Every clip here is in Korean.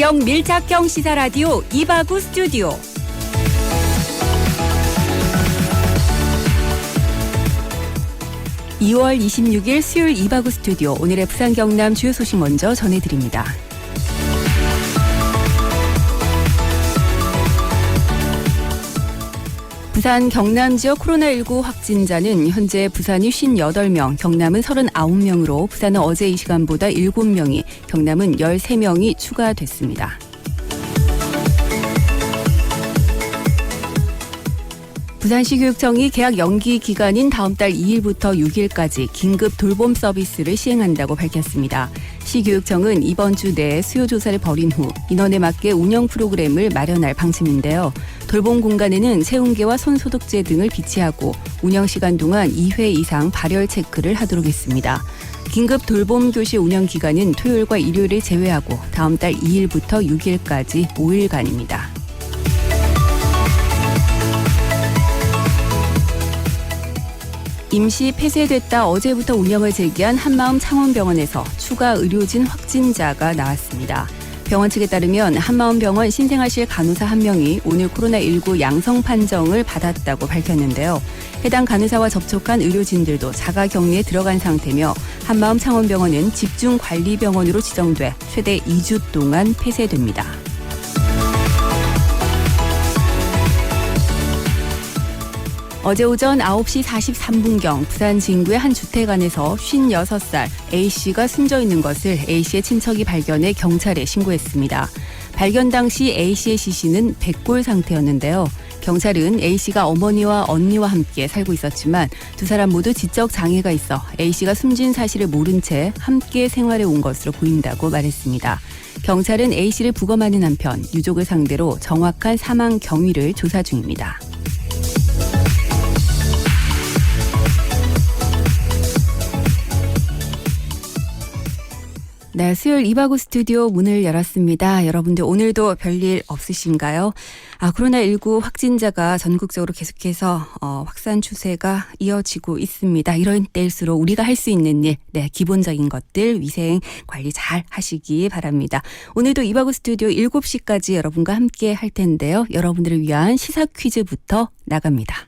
지역 밀착형 시사라디오 이바구 스튜디오. (2월 26일) 수요일 이바구 스튜디오. 오늘의 부산 경남 주요 소식 먼저 전해드립니다. 부산 경남 지역 코로나19 확진자는 현재 부산이 58명, 경남은 39명으로 부산은 어제 이 시간보다 7명이, 경남은 13명이 추가됐습니다. 부산시교육청이 계약 연기 기간인 다음 달 2일부터 6일까지 긴급 돌봄 서비스를 시행한다고 밝혔습니다. 시교육청은 이번 주 내에 수요조사를 벌인 후 인원에 맞게 운영 프로그램을 마련할 방침인데요. 돌봄 공간에는 체온계와 손소독제 등을 비치하고 운영 시간 동안 2회 이상 발열 체크를 하도록 했습니다. 긴급 돌봄 교실 운영 기간은 토요일과 일요일을 제외하고 다음 달 2일부터 6일까지 5일간입니다. 임시 폐쇄됐다 어제부터 운영을 재개한 한마음 창원병원에서 추가 의료진 확진자가 나왔습니다. 병원 측에 따르면 한마음병원 신생아실 간호사 1명이 오늘 코로나19 양성 판정을 받았다고 밝혔는데요. 해당 간호사와 접촉한 의료진들도 자가격리에 들어간 상태며 한마음 창원병원은 집중관리병원으로 지정돼 최대 2주 동안 폐쇄됩니다. 어제 오전 9시 43분경 부산 진구의 한 주택 안에서 56살 A씨가 숨져 있는 것을 A씨의 친척이 발견해 경찰에 신고했습니다. 발견 당시 A씨의 시신은 백골 상태였는데요. 경찰은 A씨가 어머니와 언니와 함께 살고 있었지만 두 사람 모두 지적 장애가 있어 A씨가 숨진 사실을 모른 채 함께 생활해 온 것으로 보인다고 말했습니다. 경찰은 A씨를 부검하는 한편 유족을 상대로 정확한 사망 경위를 조사 중입니다. 네, 수요일 이바구 스튜디오 문을 열었습니다. 여러분들 오늘도 별일 없으신가요? 코로나19 확진자가 전국적으로 계속해서 확산 추세가 이어지고 있습니다. 이런 때일수록 우리가 할 수 있는 일, 기본적인 것들 위생 관리 잘 하시기 바랍니다. 오늘도 이바구 스튜디오 7시까지 여러분과 함께 할 텐데요. 여러분들을 위한 시사 퀴즈부터 나갑니다.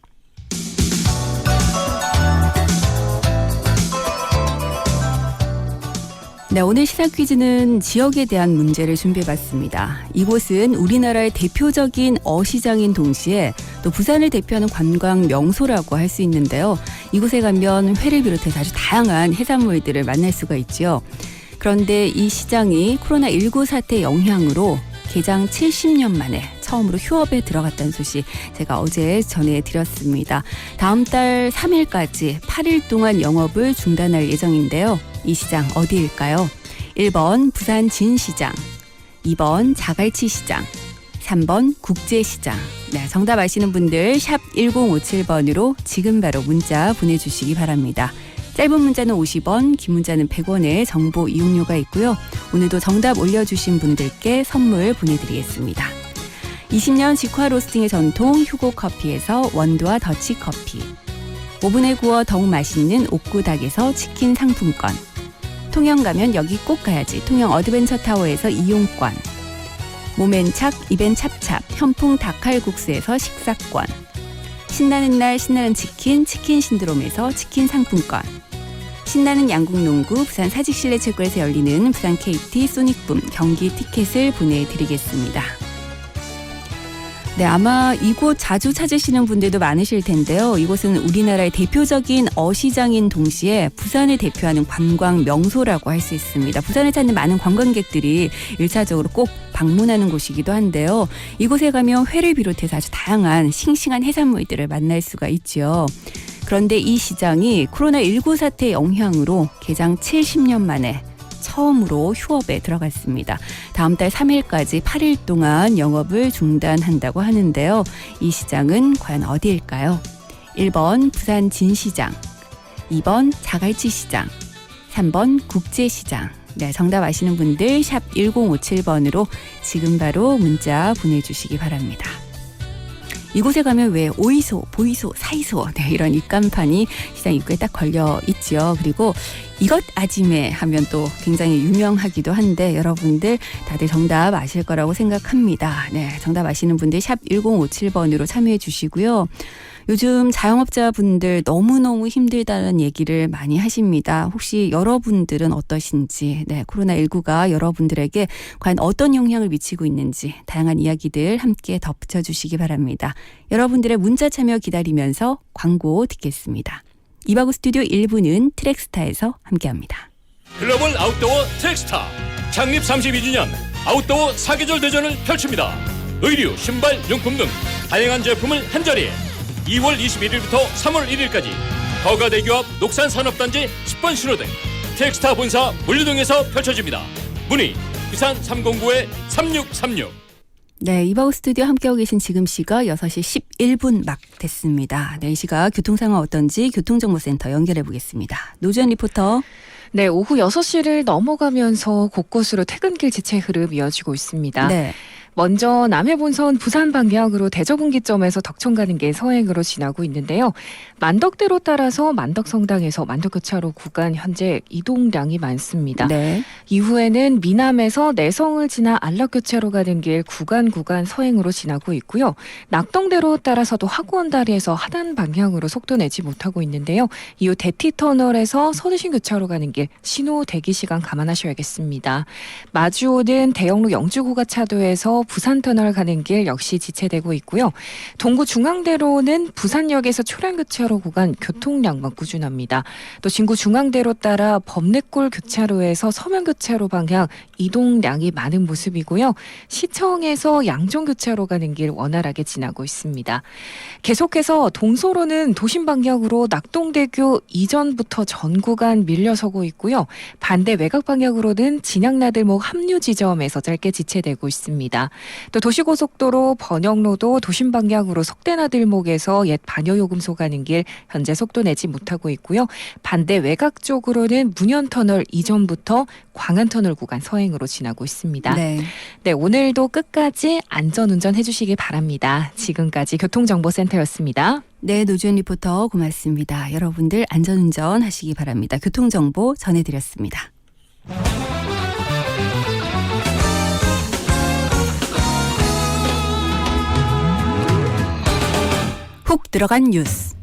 네, 오늘 시사 퀴즈는 지역에 대한 문제를 준비해봤습니다. 이곳은 우리나라의 대표적인 어시장인 동시에 또 부산을 대표하는 관광 명소라고 할 수 있는데요. 이곳에 가면 회를 비롯해서 아주 다양한 해산물들을 만날 수가 있죠. 그런데 이 시장이 코로나19 사태 영향으로 개장 70년 만에 처음으로 휴업에 들어갔다는 소식 제가 어제 전해드렸습니다. 다음 달 3일까지 8일 동안 영업을 중단할 예정인데요. 이 시장 어디일까요? 1번 부산 진시장, 2번 자갈치 시장, 3번 국제시장. 네, 정답 아시는 분들 샵 1057번으로 지금 바로 문자 보내주시기 바랍니다. 짧은 문자는 50원, 긴 문자는 100원의 정보 이용료가 있고요. 오늘도 정답 올려주신 분들께 선물 보내드리겠습니다. 20년 직화 로스팅의 전통 휴고커피에서 원두와 더치커피, 오븐에 구워 더욱 맛있는 옥구닭에서 치킨 상품권, 통영 가면 여기 꼭 가야지 통영 어드벤처타워에서 이용권, 모멘착 입엔 찹찹 현풍 닭칼국수에서 식사권, 신나는 날 신나는 치킨 신드롬에서 치킨 상품권, 신나는 양궁농구 부산 사직실내체육관에서 열리는 부산 KT 소닉붐 경기 티켓을 보내드리겠습니다. 네, 아마 이곳 자주 찾으시는 분들도 많으실 텐데요. 이곳은 우리나라의 대표적인 어시장인 동시에 부산을 대표하는 관광 명소라고 할 수 있습니다. 부산을 찾는 많은 관광객들이 1차적으로 꼭 방문하는 곳이기도 한데요. 이곳에 가면 회를 비롯해서 아주 다양한 싱싱한 해산물들을 만날 수가 있죠. 그런데 이 시장이 코로나19 사태 영향으로 개장 70년 만에 처음으로 휴업에 들어갔습니다. 다음 달 3일까지 8일 동안 영업을 중단한다고 하는데요. 이 시장은 과연 어디일까요? 1번 부산 진시장, 2번 자갈치 시장, 3번 국제시장. 네, 정답 아시는 분들 샵 1057번으로 지금 바로 문자 보내주시기 바랍니다. 이곳에 가면 왜 오이소, 보이소, 사이소 이런 입간판이 시장 입구에 딱 걸려 있죠. 그리고 이것 아지매 하면 또 굉장히 유명하기도 한데 여러분들 다들 정답 아실 거라고 생각합니다. 네, 정답 아시는 분들 샵 1057번으로 참여해 주시고요. 요즘 자영업자분들 너무너무 힘들다는 얘기를 많이 하십니다. 혹시 여러분들은 어떠신지, 네, 코로나19가 여러분들에게 과연 어떤 영향을 미치고 있는지 다양한 이야기들 함께 덧붙여 주시기 바랍니다. 여러분들의 문자 참여 기다리면서 광고 듣겠습니다. 이바구 스튜디오 1부는 트랙스타에서 함께합니다. 글로벌 아웃도어 트랙스타 창립 32주년 아웃도어 사계절 대전을 펼칩니다. 의류, 신발, 용품 등 다양한 제품을 한자리에 2월 21일부터 3월 1일까지 거가대교 앞 녹산산업단지 10번 신호등 트랙스타 본사 물류동에서 펼쳐집니다. 문의 부산 309-3636. 네, 이바구 스튜디오 함께하고 계신 지금 시각 6시 11분 막 됐습니다. 네, 이 시각 교통 상황 어떤지 교통정보센터 연결해 보겠습니다. 노주현 리포터. 네, 오후 6시를 넘어가면서 곳곳으로 퇴근길 지체 흐름 이어지고 있습니다. 네. 먼저 남해본선 부산 방향으로 대저분기점에서 덕천 가는 길 서행으로 지나고 있는데요. 만덕대로 따라서 만덕성당에서 만덕교차로 구간 현재 이동량이 많습니다. 네. 이후에는 미남에서 내성을 지나 안락교차로 가는 길 구간 서행으로 지나고 있고요. 낙동대로 따라서도 학원다리에서 하단 방향으로 속도 내지 못하고 있는데요. 이후 대티터널에서 서대신교차로 가는 길 신호 대기 시간 감안하셔야겠습니다. 마주오는 대영로 영주고가차도에서 부산터널 가는 길 역시 지체되고 있고요. 동구 중앙대로는 부산역에서 초량교차로 구간 교통량만 꾸준합니다. 또 진구 중앙대로 따라 범내골 교차로에서 서면교차로 방향 이동량이 많은 모습이고요. 시청에서 양종교차로 가는 길 원활하게 지나고 있습니다. 계속해서 동서로는 도심 방향으로 낙동대교 이전부터 전 구간 밀려서고 있고요. 반대 외곽 방향으로는 진양나들목 합류 지점에서 짧게 지체되고 있습니다. 또 도시고속도로 번영로도 도심 방향으로 석대나들목에서 옛 반여요금소 가는 길 현재 속도 내지 못하고 있고요. 반대 외곽 쪽으로는 문현터널 이전부터 광안터널 구간 서행으로 지나고 있습니다. 네. 네, 오늘도 끝까지 안전운전 해주시기 바랍니다. 지금까지 교통정보센터였습니다. 네, 노주현 리포터 고맙습니다. 여러분들 안전운전 하시기 바랍니다. 교통정보 전해드렸습니다. 훅 들어간 뉴스.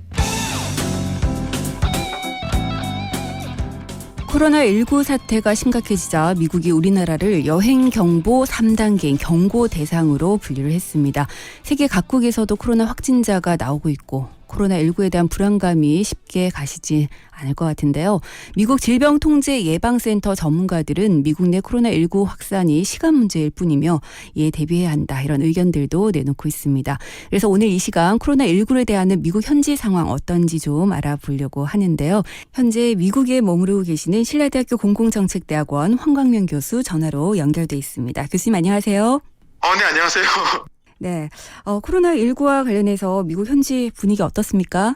코로나19 사태가 심각해지자 미국이 우리나라를 여행경보 3단계인 경고 대상으로 분류를 했습니다. 세계 각국에서도 코로나 확진자가 나오고 있고 코로나19에 대한 불안감이 쉽게 가시지 않을 것 같은데요. 미국 질병통제예방센터 전문가들은 미국 내 코로나19 확산이 시간 문제일 뿐이며 이에 대비해야 한다, 이런 의견들도 내놓고 있습니다. 그래서 오늘 이 시간 코로나19를 대하는 미국 현지 상황 어떤지 좀 알아보려고 하는데요. 현재 미국에 머무르고 계시는 신라대학교 공공정책대학원 황광명 교수 전화로 연결돼 있습니다. 교수님 안녕하세요. 네, 안녕하세요. 네, 코로나19와 관련해서 미국 현지 분위기 어떻습니까?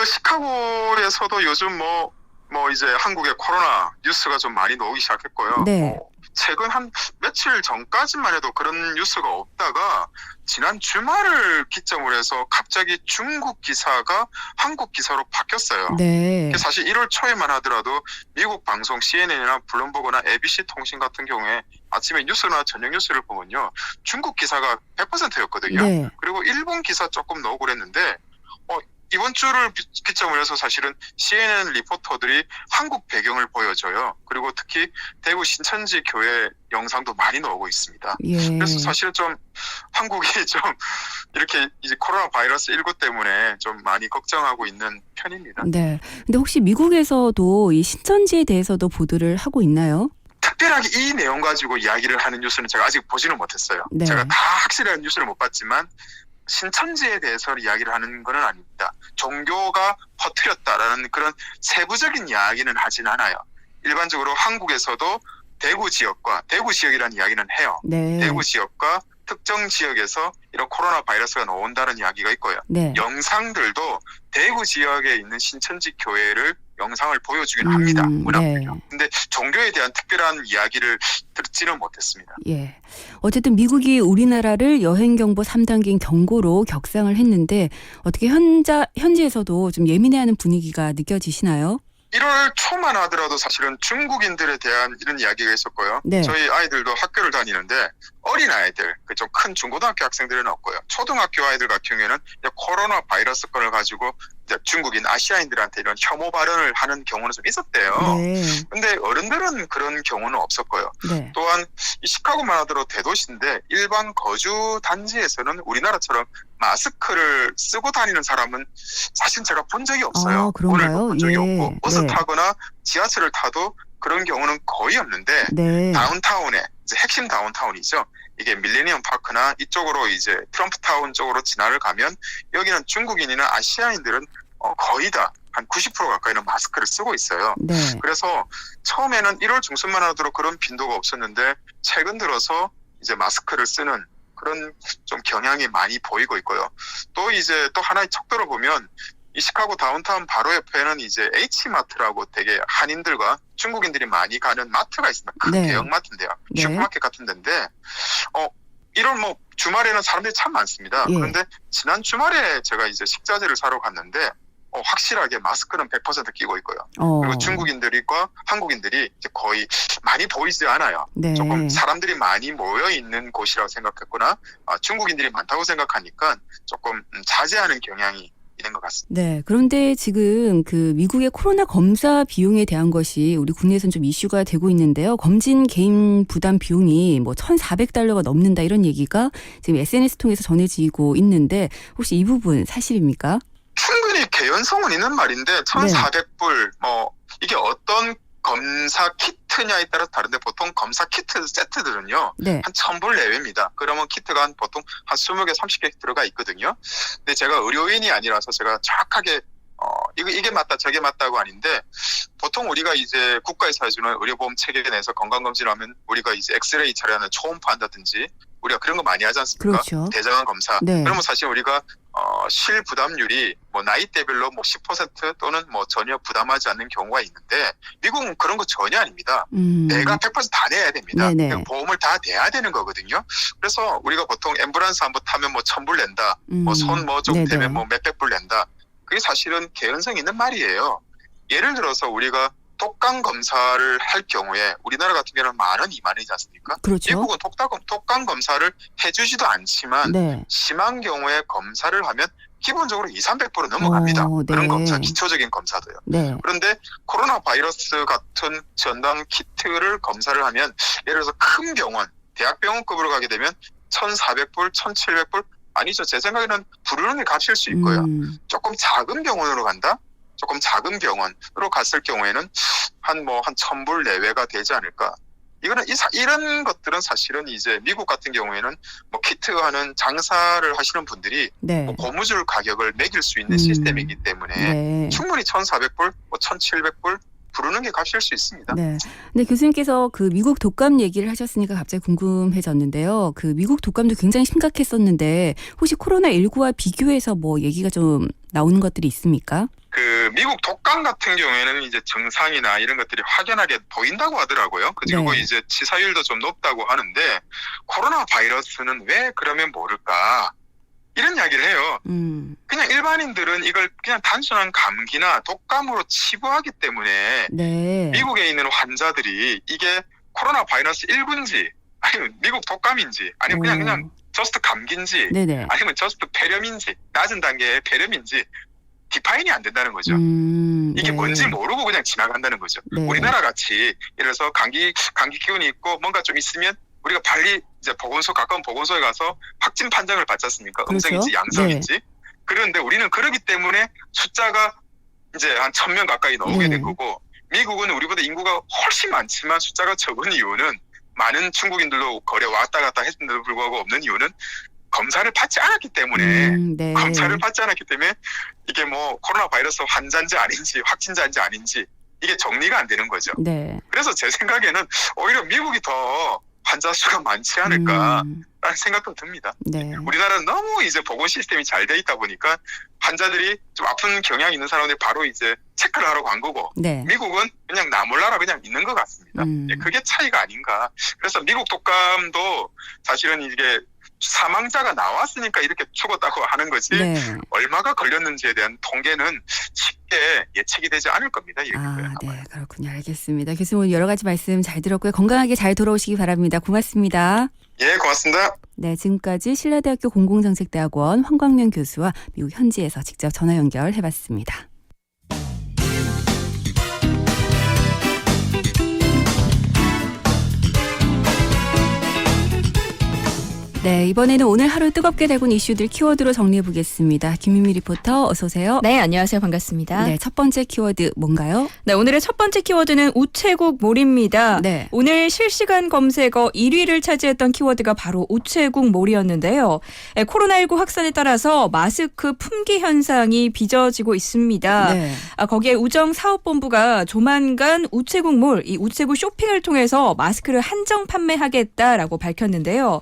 시카고에서도 요즘 이제 한국의 코로나 뉴스가 좀 많이 나오기 시작했고요. 네. 최근 한 며칠 전까지만 해도 그런 뉴스가 없다가 지난 주말을 기점으로 해서 갑자기 중국 기사가 한국 기사로 바뀌었어요. 네. 사실 1월 초에만 하더라도 미국 방송 CNN이나 블룸버그나 ABC 통신 같은 경우에 아침에 뉴스나 저녁 뉴스를 보면요, 중국 기사가 100%였거든요. 네. 그리고 일본 기사 조금 나오고 그랬는데 이번 주를 기점으로 해서 사실은 CNN 리포터들이 한국 배경을 보여줘요. 그리고 특히 대구 신천지 교회 영상도 많이 나오고 있습니다. 예. 그래서 사실은 좀 한국이 좀 이렇게 이제 코로나 바이러스 19 때문에 좀 많이 걱정하고 있는 편입니다. 네. 근데 혹시 미국에서도 이 신천지에 대해서도 보도를 하고 있나요? 특별하게 이 내용 가지고 이야기를 하는 뉴스는 제가 아직 보지는 못했어요. 네. 제가 다 확실한 뉴스를 못 봤지만 신천지에 대해서 이야기를 하는 건 아닙니다. 종교가 퍼뜨렸다라는 그런 세부적인 이야기는 하진 않아요. 일반적으로 한국에서도 대구 지역이라는 이야기는 해요. 네. 대구 지역과 특정 지역에서 이런 코로나 바이러스가 나온다는 이야기가 있고요. 네. 영상들도 대구 지역에 있는 신천지 교회를 영상을 보여주긴 합니다. 문화물요. 네. 근데 종교에 대한 특별한 이야기를 듣지는 못했습니다. 예. 어쨌든 미국이 우리나라를 여행경보 3단계인 경고로 격상을 했는데 어떻게 현지에서도 좀 예민해하는 분위기가 느껴지시나요? 1월 초만 하더라도 사실은 중국인들에 대한 이런 이야기가 있었고요. 네. 저희 아이들도 학교를 다니는데 어린 아이들, 좀 큰 중고등학교 학생들은 없고요. 초등학교 아이들 같은 경우에는 이제 코로나 바이러스 건을 가지고 이제 중국인 아시아인들한테 이런 혐오 발언을 하는 경우는 좀 있었대요. 네. 근데 어른들은 그런 경우는 없었고요. 네. 또한 이 시카고만 하더라도 대도시인데 일반 거주 단지에서는 우리나라처럼 마스크를 쓰고 다니는 사람은 사실 제가 본 적이 없어요. 아, 그런가요? 오늘도 본 적이 예. 없고 버스 네. 타거나 지하철을 타도 그런 경우는 거의 없는데 네. 다운타운에 이제 핵심 다운타운이죠. 이게 밀레니엄 파크나 이쪽으로 이제 트럼프 타운 쪽으로 진화를 가면 여기는 중국인이나 아시아인들은 거의 다 한 90% 가까이는 마스크를 쓰고 있어요. 네. 그래서 처음에는 1월 중순만 하더라도 그런 빈도가 없었는데 최근 들어서 이제 마스크를 쓰는 그런 좀 경향이 많이 보이고 있고요. 또 이제 또 하나의 척도로 보면 이 시카고 다운타운 바로 옆에는 이제 H마트라고 되게 한인들과 중국인들이 많이 가는 마트가 있습니다. 큰 네. 대형마트인데요. 네. 슈퍼마켓 같은 데인데 1월 뭐 주말에는 사람들이 참 많습니다. 예. 그런데 지난 주말에 제가 이제 식자재를 사러 갔는데 확실하게 마스크는 100% 끼고 있고요. 그리고 중국인들과 한국인들이 이제 거의 많이 보이지 않아요. 네. 조금 사람들이 많이 모여 있는 곳이라고 생각했구나. 중국인들이 많다고 생각하니까 조금 자제하는 경향이 있는 것 같습니다. 네. 그런데 지금 그 미국의 코로나 검사 비용에 대한 것이 우리 국내에서는 좀 이슈가 되고 있는데요. 검진 개인 부담 비용이 뭐 $1,400가 넘는다 이런 얘기가 지금 SNS 통해서 전해지고 있는데 혹시 이 부분 사실입니까? 충분히 개연성은 있는 말인데 1,400불 이게 어떤 검사 키트냐에 따라 다른데 보통 검사 키트 세트들은요 네. 한 1,000불 내외입니다. 그러면 키트가 보통 한 20개 30개 들어가 있거든요. 근데 제가 의료인이 아니라서 제가 정확하게 이게 맞다 저게 맞다고 아닌데 보통 우리가 이제 국가에서 해주는 의료보험 체계 내에서 건강검진을 하면 우리가 이제 엑스레이 처리하는 초음파 한다든지 우리가 그런 거 많이 하지 않습니까? 그렇죠. 대장암 검사. 네. 그러면 사실 우리가 실부담률이 뭐 나이대별로 뭐 10% 또는 뭐 전혀 부담하지 않는 경우가 있는데 미국은 그런 거 전혀 아닙니다. 내가 100% 다 내야 됩니다. 네네. 보험을 다 내야 되는 거거든요. 그래서 우리가 보통 앰뷸런스 한번 타면 뭐 1,000불 낸다. 뭐 손 뭐 좀 네네. 되면 뭐 몇백 불 낸다. 그게 사실은 개연성 있는 말이에요. 예를 들어서 우리가 독감 검사를 할 경우에 우리나라 같은 경우는 10,000원, 20,000원이지 않습니까? 그렇죠. 미국은 독감 검사를 해주지도 않지만 네. 심한 경우에 검사를 하면 기본적으로 2,300불은 넘어갑니다. 네. 그런 검사, 기초적인 검사도요. 네. 그런데 코로나 바이러스 같은 전담 키트를 검사를 하면 예를 들어서 큰 병원, 대학병원급으로 가게 되면 1,400불, 1,700불 아니죠. 제 생각에는 부르는 게 값일 수 있고요. 조금 작은 병원으로 간다? 조금 작은 병원으로 갔을 경우에는 한 1,000불 내외가 되지 않을까. 이런 것들은 사실은 이제 미국 같은 경우에는 뭐 키트 하는 장사를 하시는 분들이 네. 뭐 고무줄 가격을 매길 수 있는 시스템이기 때문에 네. 충분히 1,400불, 1,700불 부르는 게 값일 수 있습니다. 네. 근데 교수님께서 그 미국 독감 얘기를 하셨으니까 갑자기 궁금해졌는데요. 그 미국 독감도 굉장히 심각했었는데 혹시 코로나19와 비교해서 뭐 얘기가 좀 나오는 것들이 있습니까? 그 미국 독감 같은 경우에는 이제 증상이나 이런 것들이 확연하게 보인다고 하더라고요. 그리고 네. 이제 치사율도 좀 높다고 하는데 코로나 바이러스는 왜 그러면 모를까? 이런 이야기를 해요. 그냥 일반인들은 이걸 그냥 단순한 감기나 독감으로 치부하기 때문에 네. 미국에 있는 환자들이 이게 코로나 바이러스 1구인지 아니면 미국 독감인지 아니면 그냥 저스트 감기인지 네네. 아니면 저스트 폐렴인지 낮은 단계의 폐렴인지 디파인이 안 된다는 거죠. 이게 네. 뭔지 모르고 그냥 지나간다는 거죠. 네. 우리나라 같이 예를 들어서 감기 기운이 있고 뭔가 좀 있으면 우리가 빨리 이제 가까운 보건소에 가서 확진 판정을 받지 않습니까? 그렇죠. 음성인지 양성인지. 그런데 우리는 그러기 때문에 숫자가 이제 한 1,000명 가까이 나오게 된 거고 미국은 우리보다 인구가 훨씬 많지만 숫자가 적은 이유는 많은 중국인들도 거래 왔다 갔다 했는데도 불구하고 없는 이유는 검사를 받지 않았기 때문에 네. 검사를 받지 않았기 때문에 이게 뭐 코로나 바이러스 환자인지 아닌지 확진자인지 아닌지 이게 정리가 안 되는 거죠. 네. 그래서 제 생각에는 오히려 미국이 더 환자 수가 많지 않을까라는 생각도 듭니다. 네. 우리나라는 너무 이제 보건 시스템이 잘 돼 있다 보니까 환자들이 좀 아픈 경향이 있는 사람들이 바로 이제 체크를 하러 간 거고 네. 미국은 그냥 나 몰라라 그냥 있는 것 같습니다. 그게 차이가 아닌가. 그래서 미국 독감도 사실은 이게 사망자가 나왔으니까 이렇게 죽었다고 하는 거지 네. 얼마가 걸렸는지에 대한 통계는 쉽게 예측이 되지 않을 겁니다. 이 아, 네, 그렇군요. 알겠습니다. 교수님 오늘 여러 가지 말씀 잘 들었고요. 건강하게 잘 돌아오시기 바랍니다. 고맙습니다. 예, 고맙습니다. 네, 지금까지 신라대학교 공공정책대학원 황광명 교수와 미국 현지에서 직접 전화 연결해봤습니다. 네, 이번에는 오늘 하루 뜨겁게 달군 이슈들 키워드로 정리해 보겠습니다. 김유미 리포터 어서 오세요. 네, 안녕하세요. 반갑습니다. 네, 첫 번째 키워드 뭔가요? 네, 오늘의 첫 번째 키워드는 우체국몰입니다. 네. 오늘 실시간 검색어 1위를 차지했던 키워드가 바로 우체국몰이었는데요. 코로나19 확산에 따라서 마스크 품귀 현상이 빚어지고 있습니다. 네. 거기에 우정사업본부가 조만간 우체국몰, 이 우체국 쇼핑을 통해서 마스크를 한정 판매하겠다라고 밝혔는데요.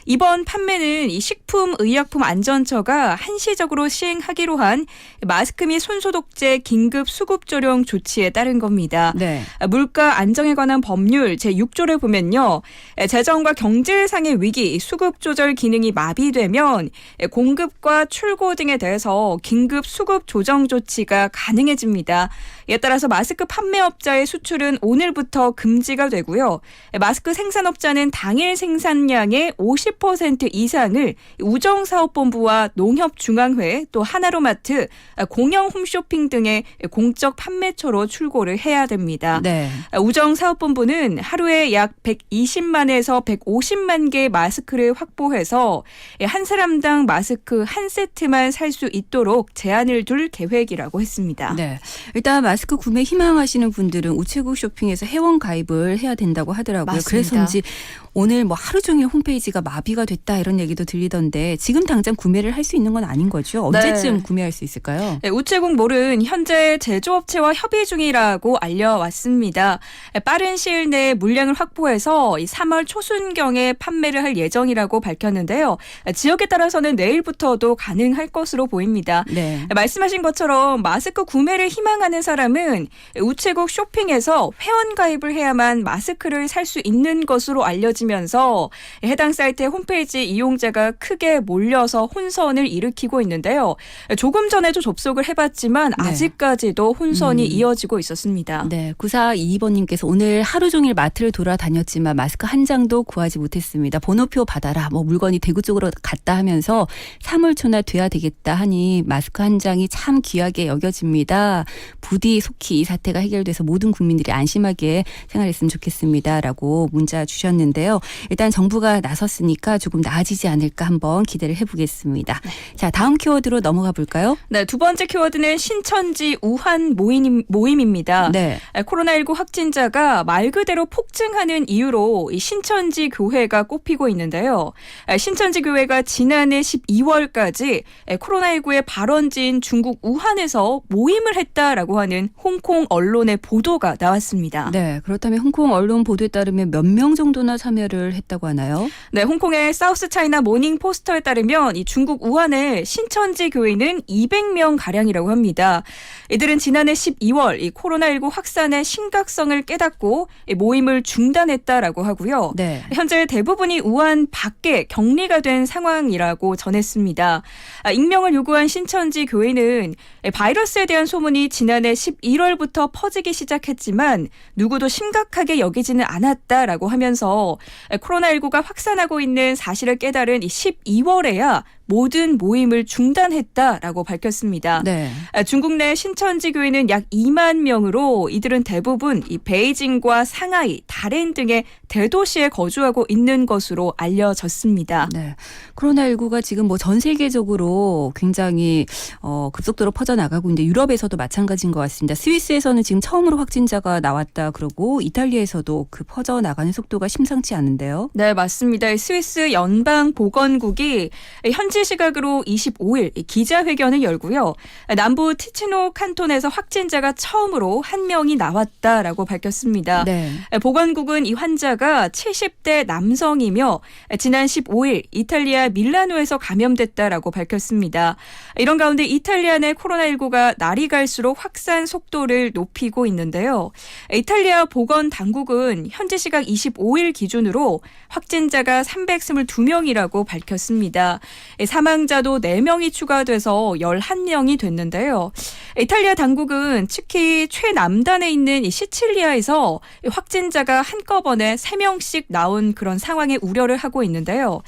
이번 판매는 이 식품의약품안전처가 한시적으로 시행하기로 한 마스크 및 손소독제 긴급 수급 조정 조치에 따른 겁니다. 네. 물가 안정에 관한 법률 제6조를 보면요. 재정과 경제상의 위기, 수급 조절 기능이 마비되면 공급과 출고 등에 대해서 긴급 수급 조정 조치가 가능해집니다. 이에 따라서 마스크 판매업자의 수출은 오늘부터 금지가 되고요. 마스크 생산업자는 당일 생산량의 50% 이상을 우정사업본부와 농협중앙회 또 하나로마트, 공영 홈쇼핑 등의 공적 판매처로 출고를 해야 됩니다. 네. 우정사업본부는 하루에 약 120만에서 150만 개의 마스크를 확보해서 한 사람당 마스크 한 세트만 살 수 있도록 제한을 둘 계획이라고 했습니다. 네. 일단 마스크 구매 희망하시는 분들은 우체국 쇼핑에서 회원 가입을 해야 된다고 하더라고요. 맞습니다. 그래서인지 오늘 뭐 하루 종일 홈페이지가 마비가 됐다 이런 얘기도 들리던데 지금 당장 구매를 할 수 있는 건 아닌 거죠? 언제쯤 네. 구매할 수 있을까요? 네, 우체국몰은 현재 제조업체와 협의 중이라고 알려왔습니다. 빠른 시일 내에 물량을 확보해서 3월 초순경에 판매를 할 예정이라고 밝혔는데요. 지역에 따라서는 내일부터도 가능할 것으로 보입니다. 네. 말씀하신 것처럼 마스크 구매를 희망하는 사람은 우체국 쇼핑에서 회원 가입을 해야만 마스크를 살 수 있는 것으로 알려지면서 해당 사이트의 홈페이지 이용자가 크게 몰려서 혼선을 일으키고 있는데요. 조금 전에도 접속을 해봤지만 네. 아직까지도 혼선이 이어지고 있었습니다. 네, 9422번님께서 오늘 하루 종일 마트를 돌아다녔지만 마스크 한 장도 구하지 못했습니다. 번호표 받아라. 뭐 물건이 대구 쪽으로 갔다 하면서 3월 초나 돼야 되겠다 하니 마스크 한 장이 참 귀하게 여겨집니다. 부디 속히 이 사태가 해결돼서 모든 국민들이 안심하게 생활했으면 좋겠습니다라고 문자 주셨는데요. 일단 정부가 나섰으니까 조금 나아지지 않을까 한번 기대를 해보겠습니다. 자, 다음 키워드로 넘어가 볼까요? 네, 두 번째 키워드는 신천지 우한 모임입니다. 네. 코로나19 확진자가 말 그대로 폭증하는 이유로 이 신천지 교회가 꼽히고 있는데요. 신천지 교회가 지난해 12월까지 코로나19의 발원지인 중국 우한에서 모임을 했다라고 하는 홍콩 언론의 보도가 나왔습니다. 네, 그렇다면 홍콩 언론 보도에 따르면 몇 명 정도나 참여를 했다고 하나요? 네, 홍콩의 사우스 차이나 모닝 포스터에 따르면 이 중국 우한의 신천지 교인은 200명 가량이라고 합니다. 이들은 지난해 12월 이 코로나19 확산의 심각성을 깨닫고 이 모임을 중단했다라고 하고요. 네. 현재 대부분이 우한 밖에 격리가 된 상황이라고 전했습니다. 익명을 요구한 신천지 교인은 바이러스에 대한 소문이 지난해 11월부터 퍼지기 시작했지만 누구도 심각하게 여기지는 않았다라고 하면서 코로나19가 확산하고 있는 사실을 깨달은 12월에야 모든 모임을 중단했다라고 밝혔습니다. 네. 중국 내 신천지 교인은 약 2만 명으로 이들은 대부분 이 베이징과 상하이, 다롄 등의 대도시에 거주하고 있는 것으로 알려졌습니다. 네. 코로나19가 지금 뭐 전 세계적으로 굉장히 급속도로 퍼져나가고 있는데 유럽에서도 마찬가지인 것 같습니다. 스위스에서는 지금 처음으로 확진자가 나왔다 그러고 이탈리아에서도 그 퍼져나가는 속도가 심상치 않은데요. 네, 맞습니다. 스위스 연방보건국이 현지 시각으로 25일 기자회견을 열고요. 남부 티치노 칸톤에서 확진자가 처음으로 한 명이 나왔다라고 밝혔습니다. 네. 보건국은 이 환자가 70대 남성이며 지난 15일 이탈리아 밀라노에서 감염됐다라고 밝혔습니다. 이런 가운데 이탈리아 내 코로나19가 날이 갈수록 확산 속도를 높이고 있는데요. 이탈리아 보건당국은 현지 시각 25일 기준으로 확진자가 322명이라고 밝혔습니다. 사망자도 4명이 추가돼서 11명이 됐는데요. 이탈리아 당국은 특히 최남단에 있는 이 시칠리아에서 확진자가 한꺼번에 3명씩 나온 그런 상황에 우려를 하고 있는데요.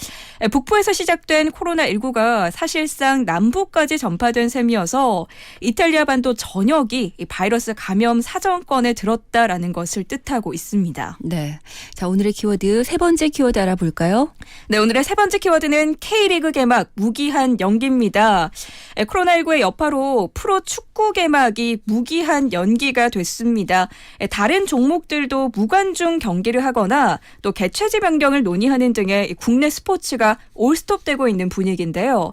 북부에서 시작된 코로나19가 사실상 남부까지 전파된 셈이어서 이탈리아 반도 전역이 이 바이러스 감염 사정권에 들었다라는 것을 뜻하고 있습니다. 네. 자, 오늘의 키워드 세 번째 키워드 알아볼까요? 네, 오늘의 세 번째 키워드는 K리그 개막 무기한 연기입니다. 코로나19의 여파로 프로 축구 개막이 무기한 연기가 됐습니다. 다른 종목들도 무관중 경기를 하거나 또 개최지 변경을 논의하는 등의 국내 스포츠가 올스톱되고 있는 분위기인데요.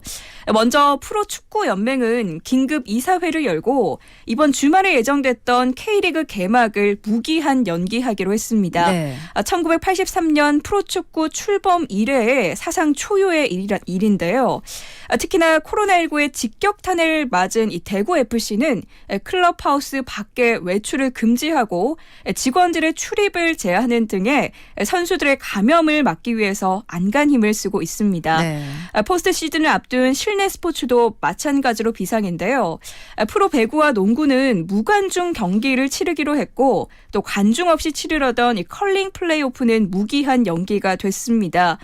먼저 프로축구연맹은 긴급 이사회를 열고 이번 주말에 예정됐던 K리그 개막을 무기한 연기하기로 했습니다. 네. 1983년 프로축구 출범 이래의 사상 초유의 일인데요. 특히나 코로나19의 직격탄을 맞은 이 대구FC는 클럽하우스 밖에 외출을 금지하고 직원들의 출입을 제한하는 등의 선수들의 감염을 막기 위해서 안간힘을 쓰고 있습니다. 네. 포스트 시즌을 앞둔 실내 스포츠도 마찬가지로 비상인데요. 프로 배구와 농구는 무관중 경기를 치르기로 했고 또 관중 없이 치르려던 이 컬링 플레이오프는 무기한 연기가 됐습니다.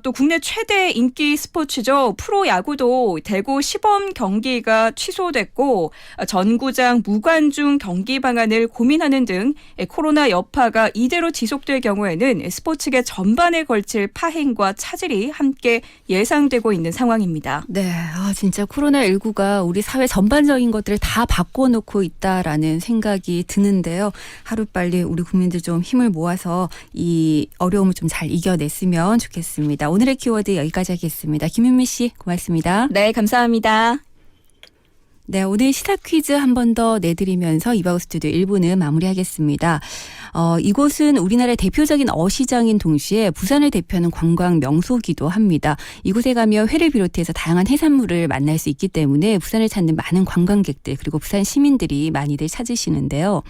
또 국내 최대 인기 스포츠죠. 프로야구도 대구 시범 경기가 취소됐고 전구장 무관중 경기 방안을 고민하는 등 코로나 여파가 이대로 지속될 경우에는 스포츠계 전반에 걸칠 파행과 차질이 함께 예상되고 있는 상황입니다. 네, 진짜 코로나19가 우리 사회 전반적인 것들을 다 바꿔놓고 있다라는 생각이 드는데요. 하루빨리 우리 국민들 좀 힘을 모아서 이 어려움을 좀 잘 이겨냈으면 좋겠습니다. 오늘의 키워드 여기까지 하겠습니다. 김윤미 씨 고맙습니다. 네, 감사합니다. 네, 오늘 시사 퀴즈 한 번 더 내드리면서 이바우 스튜디오 1부는 마무리하겠습니다. 이곳은 우리나라의 대표적인 어시장인 동시에 부산을 대표하는 관광 명소기도 합니다. 이곳에 가면 회를 비롯해서 다양한 해산물을 만날 수 있기 때문에 부산을 찾는 많은 관광객들 그리고 부산 시민들이 많이들 찾으시는데요.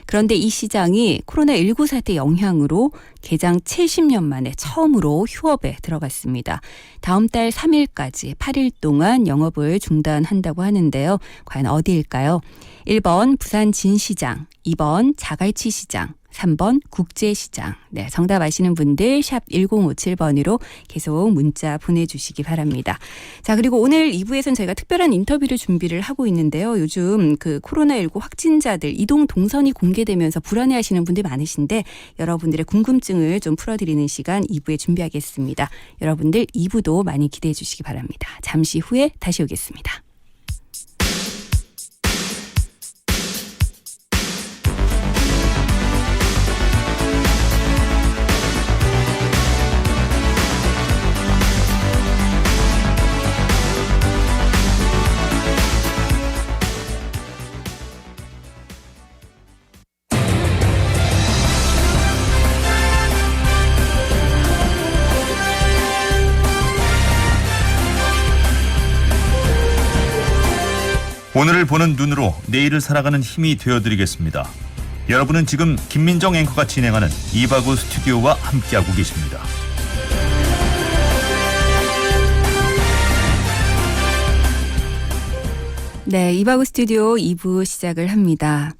그런데 이 시장이 코로나19 사태 영향으로 개장 70년 만에 처음으로 휴업에 들어갔습니다. 다음 달 3일까지 8일 동안 영업을 중단한다고 하는데요. 과연 어디일까요? 1번 부산 진시장, 2번 자갈치 시장, 3번 국제시장. 네, 정답 아시는 분들 샵 1057번으로 계속 문자 보내주시기 바랍니다. 자, 그리고 오늘 2부에서는 저희가 특별한 인터뷰를 준비를 하고 있는데요. 요즘 그 코로나19 확진자들 이동 동선이 공개되면서 불안해하시는 분들 많으신데 여러분들의 궁금증을 좀 풀어드리는 시간 2부에 준비하겠습니다. 여러분들 2부도 많이 기대해 주시기 바랍니다. 잠시 후에 다시 오겠습니다. 오늘을 보는 눈으로 내일을 살아가는 힘이 되어드리겠습니다. 여러분은 지금 김민정 앵커가 진행하는 이바구 스튜디오와 함께하고 계십니다. 네, 이바구 스튜디오 2부 시작을 합니다.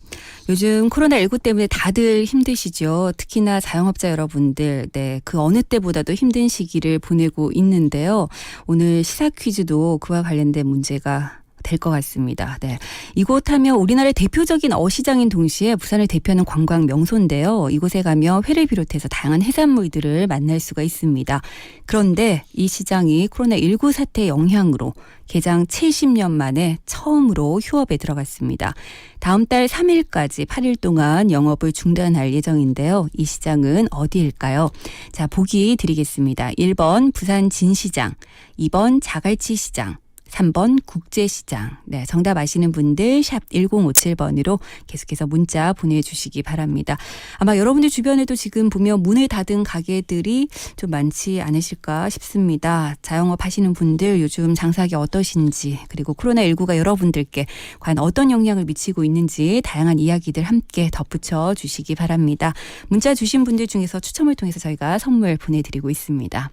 요즘 코로나19 때문에 다들 힘드시죠. 특히나 자영업자 여러분들, 네, 그 어느 때보다도 힘든 시기를 보내고 있는데요. 오늘 시사 퀴즈도 그와 관련된 문제가 될 것 같습니다. 네. 이곳 하면 우리나라의 대표적인 어시장인 동시에 부산을 대표하는 관광 명소인데요. 이곳에 가면 회를 비롯해서 다양한 해산물들을 만날 수가 있습니다. 그런데 이 시장이 코로나19 사태 영향으로 개장 70년 만에 처음으로 휴업에 들어갔습니다. 다음 달 3일까지 8일 동안 영업을 중단할 예정인데요. 이 시장은 어디일까요? 자, 보기 드리겠습니다. 1번 부산 진시장, 2번 자갈치 시장, 3번 국제시장. 네, 정답 아시는 분들 샵 1057번으로 계속해서 문자 보내주시기 바랍니다. 아마 여러분들 주변에도 지금 보면 문을 닫은 가게들이 좀 많지 않으실까 싶습니다. 자영업 하시는 분들 요즘 장사하기 어떠신지 그리고 코로나19가 여러분들께 과연 어떤 영향을 미치고 있는지 다양한 이야기들 함께 덧붙여 주시기 바랍니다. 문자 주신 분들 중에서 추첨을 통해서 저희가 선물 보내드리고 있습니다.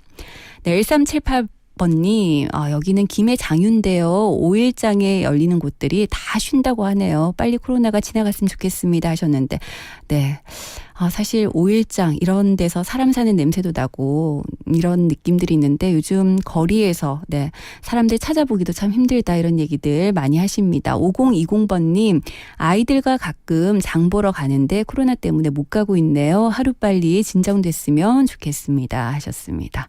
네, 1378 번님, 여기는 김해 장윤데요. 5일장에 열리는 곳들이 다 쉰다고 하네요. 빨리 코로나가 지나갔으면 좋겠습니다 하셨는데, 네. 사실 5일장 이런 데서 사람 사는 냄새도 나고 이런 느낌들이 있는데 요즘 거리에서 네, 사람들 찾아보기도 참 힘들다 이런 얘기들 많이 하십니다. 5020번님, 아이들과 가끔 장 보러 가는데 코로나 때문에 못 가고 있네요. 하루빨리 진정됐으면 좋겠습니다 하셨습니다.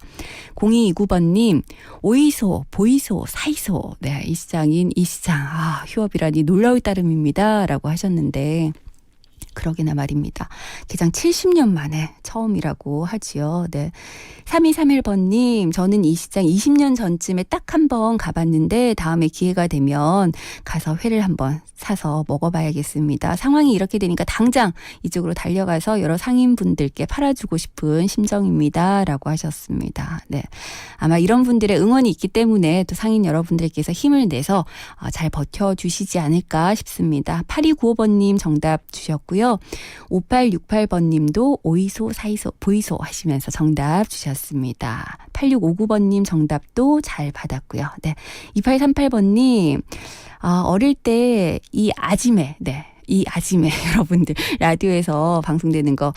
0229번님, 오이소, 보이소, 사이소. 네, 이 시장인 이 시장. 휴업이라니 놀라울 따름입니다 라고 하셨는데, 그러게나 말입니다. 개장 70년 만에 처음이라고 하지요. 네. 3231번님, 저는 이 시장 20년 전쯤에 딱 한 번 가봤는데 다음에 기회가 되면 가서 회를 한번 사서 먹어봐야겠습니다. 상황이 이렇게 되니까 당장 이쪽으로 달려가서 여러 상인분들께 팔아주고 싶은 심정입니다 라고 하셨습니다. 네. 아마 이런 분들의 응원이 있기 때문에 또 상인 여러분들께서 힘을 내서 잘 버텨주시지 않을까 싶습니다. 8295번님 정답 주셨고요. 5868번님도 오이소, 사이소, 보이소 하시면서 정답 주셨습니다. 8659번님 정답도 잘 받았고요. 네. 2838번님, 어릴 때 이 아지매, 네. 이 아지매 여러분들 라디오에서 방송되는 거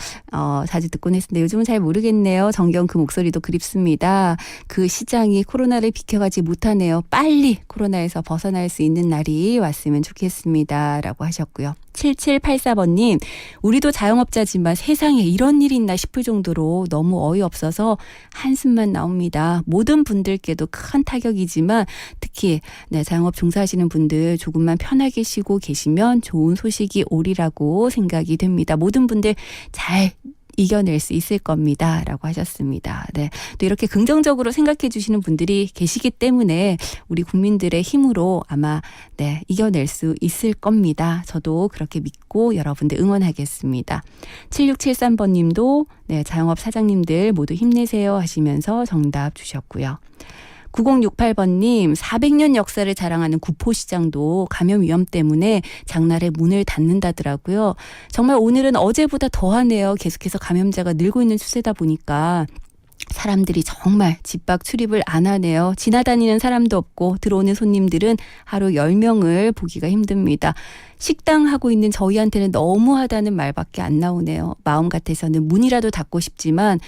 자주 듣곤 했는데 요즘은 잘 모르겠네요. 정겨운 그 목소리도 그립습니다. 그 시장이 코로나를 비켜가지 못하네요. 빨리 코로나에서 벗어날 수 있는 날이 왔으면 좋겠습니다 라고 하셨고요. 7784번님, 우리도 자영업자지만 세상에 이런 일이 있나 싶을 정도로 너무 어이없어서 한숨만 나옵니다. 모든 분들께도 큰 타격이지만 특히 네, 자영업 종사하시는 분들 조금만 편하게 쉬고 계시면 좋은 소식이 오리라고 생각이 됩니다. 모든 분들 잘 이겨낼 수 있을 겁니다 라고 하셨습니다. 네, 또 이렇게 긍정적으로 생각해 주시는 분들이 계시기 때문에 우리 국민들의 힘으로 아마 네, 이겨낼 수 있을 겁니다. 저도 그렇게 믿고 여러분들 응원하겠습니다. 7673번님도 네, 자영업 사장님들 모두 힘내세요 하시면서 정답 주셨고요. 9068번님, 400년 역사를 자랑하는 구포시장도 감염 위험 때문에 장날에 문을 닫는다더라고요. 정말 오늘은 어제보다 더하네요. 계속해서 감염자가 늘고 있는 추세다 보니까 사람들이 정말 집 밖 출입을 안 하네요. 지나다니는 사람도 없고 들어오는 손님들은 하루 10명을 보기가 힘듭니다. 식당 하고 있는 저희한테는 너무하다는 말밖에 안 나오네요. 마음 같아서는 문이라도 닫고 싶지만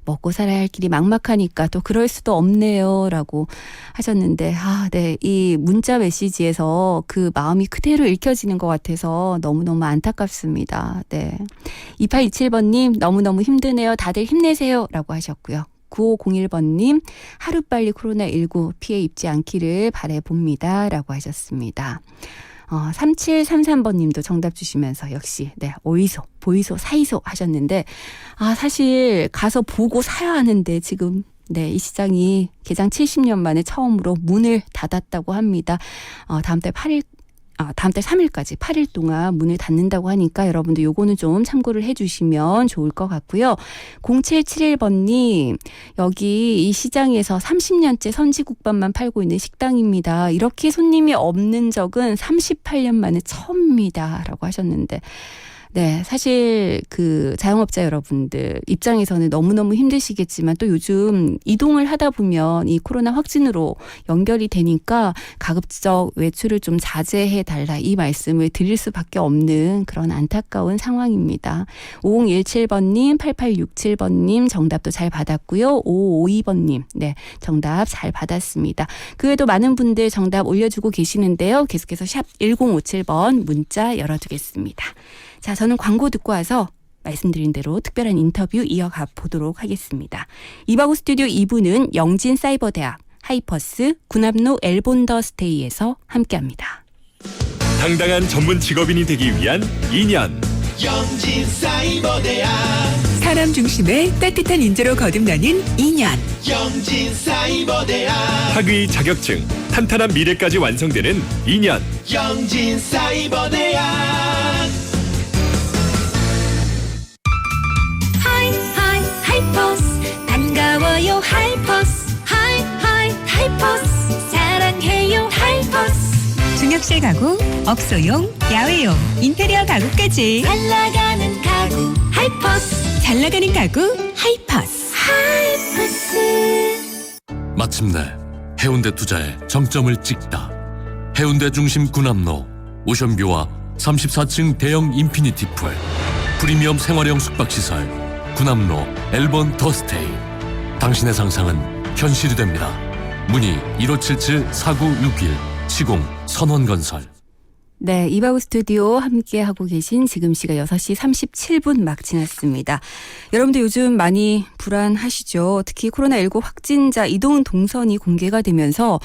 먹고 살아야 할 길이 막막하니까 또 그럴 수도 없네요 라고 하셨는데 네, 이 문자 메시지에서 그 마음이 그대로 읽혀지는 것 같아서 너무너무 안타깝습니다. 네. 2827번님 너무너무 힘드네요. 다들 힘내세요 라고 하셨고요. 9501번님 하루빨리 코로나19 피해 입지 않기를 바라봅니다 라고 하셨습니다. 3733번님도 정답 주시면서 역시 네, 오이소, 보이소, 사이소 하셨는데 사실 가서 보고 사야 하는데 지금 네, 이 시장이 개장 70년 만에 처음으로 문을 닫았다고 합니다. 다음 달 3일까지 8일 동안 문을 닫는다고 하니까 여러분들 요거는 좀 참고를 해주시면 좋을 것 같고요. 0771번님, 여기 이 시장에서 30년째 선지국밥만 팔고 있는 식당입니다. 이렇게 손님이 없는 적은 38년 만에 처음입니다. 라고 하셨는데 네, 사실 그 자영업자 여러분들 입장에서는 너무너무 힘드시겠지만 또 요즘 이동을 하다 보면 이 코로나 확진으로 연결이 되니까 가급적 외출을 좀 자제해 달라 이 말씀을 드릴 수밖에 없는 그런 안타까운 상황입니다. 5017번님, 8867번님 정답도 잘 받았고요. 5552번님 네, 정답 잘 받았습니다. 그 외에도 많은 분들 정답 올려주고 계시는데요. 계속해서 샵 1057번 문자 열어두겠습니다. 자, 저는 광고 듣고 와서 말씀드린 대로 특별한 인터뷰 이어가 보도록 하겠습니다. 이바구 스튜디오 2부는 영진사이버대학, 하이퍼스, 군합로 엘본더스테이에서 함께합니다. 당당한 전문 직업인이 되기 위한 2년 영진사이버대학 사람 중심의 따뜻한 인재로 거듭나는 2년 영진사이버대학 학위 자격증 탄탄한 미래까지 완성되는 2년 영진사이버대학 하이퍼스 반가워요 하이퍼스 하이퍼스 사랑해요 하이퍼스 중역실 가구, 업소용, 야외용, 인테리어 가구까지 잘 나가는 가구 하이퍼스 잘 나가는 가구 하이퍼스. 하이퍼스 마침내 해운대 투자에 정점을 찍다. 해운대 중심 군함로, 오션뷰와 34층 대형 인피니티 풀, 프리미엄 생활형 숙박시설, 군함로 엘본 더스테이. 당신의 상상은 현실이 됩니다. 문의 1577-4961 시공 선원건설. 네, 이바구 스튜디오 함께하고 계신 지금 시각 6시 37분 막 지났습니다. 여러분들 요즘 많이 불안하시죠? 특히 코로나19 확진자 이동 동선이 공개가 되면서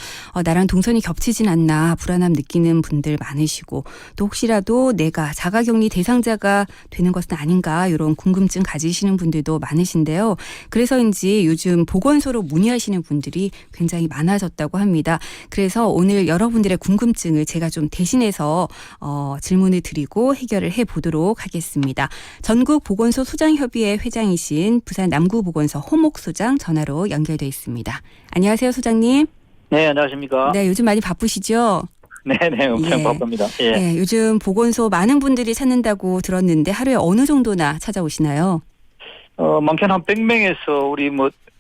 나랑 동선이 겹치진 않나 불안함 느끼는 분들 많으시고, 또 혹시라도 내가 자가격리 대상자가 되는 것은 아닌가 이런 궁금증 가지시는 분들도 많으신데요. 그래서인지 요즘 보건소로 문의하시는 분들이 굉장히 많아졌다고 합니다. 그래서 오늘 여러분들의 궁금증을 제가 좀 대신해서 질문을 드리고 해결을 해보도록 하겠습니다. 전국보건소 소장협의회 회장이신 부산 남구보건소 호목 소장 전화로 연결돼 있습니다. 안녕하세요, 소장님. 네, 안녕하십니까. 네, 요즘 많이 바쁘시죠? 네네, 엄청 바쁩니다. 예. 네, 요즘 보건소 많은 분들이 찾는다고 들었는데 하루에 어느 정도나 찾아오시나요? 많게는 한 100명에서 우리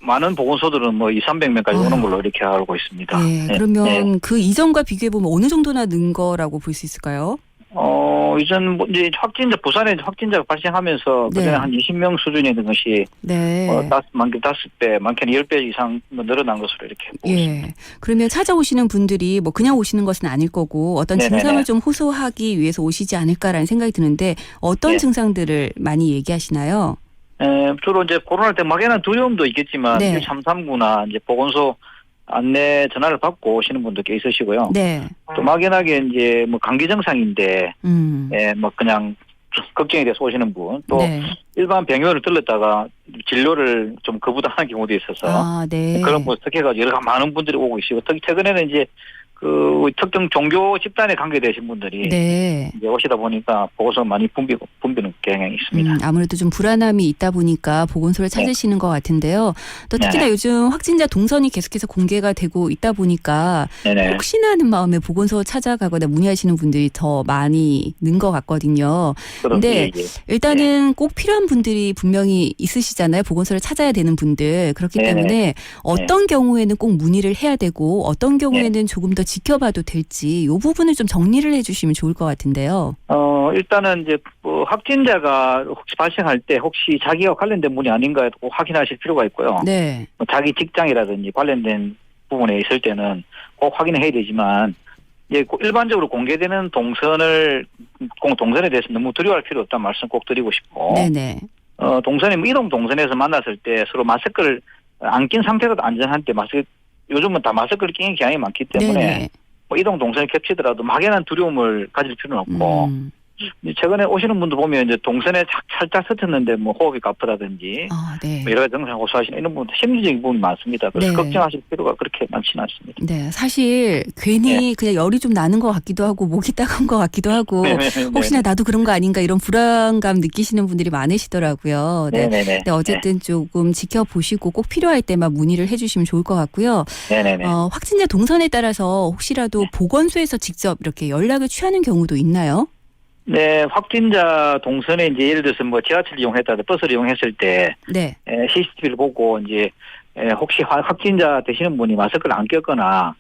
많은 보건소들은 200~300명까지 오는 걸로 이렇게 알고 있습니다. 네, 그러면 그 이전과 비교해보면 어느 정도나 는 거라고 볼 수 있을까요? 이전 이제 부산에 확진자가 발생하면서 네. 그전에 한 20명 수준이었던 것이 네. 5배, 많게는 10배 이상 늘어난 것으로 이렇게 보고 있습니다. 예. 그러면 찾아오시는 분들이 그냥 오시는 것은 아닐 거고 어떤 네네네. 증상을 좀 호소하기 위해서 오시지 않을까라는 생각이 드는데 어떤 네. 증상들을 많이 얘기하시나요? 주로 이제 코로나 때 막연한 두려움도 있겠지만 네. 1339나 이제 보건소 안내 전화를 받고 오시는 분도 꽤 있으시고요. 네. 또 막연하게 이제 감기 증상인데 그냥 걱정이 돼서 오시는 분, 또 네. 일반 병원을 들렀다가 진료를 좀 거부당한 경우도 있어서 네. 그런 분 특해가지고 많은 분들이 오고 계시고, 특히 최근에는 이제 그 특정 종교 집단에 관계되신 분들이 네. 이제 오시다 보니까 보고서 많이 붐비는 경향이 있습니다. 아무래도 좀 불안함이 있다 보니까 보건소를 찾으시는 것 같은데요. 또 특히나 네. 요즘 확진자 동선이 계속해서 공개가 되고 있다 보니까 네네. 혹시나 하는 마음에 보건소 찾아가거나 문의하시는 분들이 더 많이 는 것 같거든요. 그런데 일단은 꼭 필요한 분들이 분명히 있으시잖아요. 보건소를 찾아야 되는 분들. 그렇기 네네. 때문에 어떤 경우에는 꼭 문의를 해야 되고 어떤 경우에는 조금 더 지켜봐도 될지 이 부분을 좀 정리를 해주시면 좋을 것 같은데요. 일단은 이제 확진자가 혹시 발생할 때 혹시 자기와 관련된 분이 아닌가 꼭 확인하실 필요가 있고요. 네. 자기 직장이라든지 관련된 부분에 있을 때는 꼭 확인을 해야 되지만, 이제 일반적으로 공개되는 동선에 대해서 너무 두려워할 필요 없다는 말씀 꼭 드리고 싶고, 네네. 동선에 이동 동선에서 만났을 때 서로 마스크를 안 낀 상태로도 안전한데 요즘은 다 마스크를 끼는 경향이 많기 때문에 네네. 이동 동선이 겹치더라도 막연한 두려움을 가질 필요는 없고, 최근에 오시는 분들 보면 이제 동선에 살짝 스쳤는데 호흡이 가쁘다든지 네. 여러 가지 증상 호소하시는 이런 분들 심리적인 부분이 많습니다. 그래서 네. 걱정하실 필요가 그렇게 많지는 않습니다. 네, 사실 괜히 그냥 열이 좀 나는 것 같기도 하고 목이 따가운 것 같기도 하고 혹시나 나도 그런 거 아닌가 이런 불안감 느끼시는 분들이 많으시더라고요. 네. 네네네. 네, 어쨌든 조금 지켜보시고 꼭 필요할 때만 문의를 해주시면 좋을 것 같고요. 네네네. 확진자 동선에 따라서 혹시라도 보건소에서 직접 이렇게 연락을 취하는 경우도 있나요? 네, 확진자 동선에 이제 예를 들어서 지하철을 이용했다, 버스를 이용했을 때 네. CCTV를 보고 이제 혹시 확진자 되시는 분이 마스크를 안 꼈거나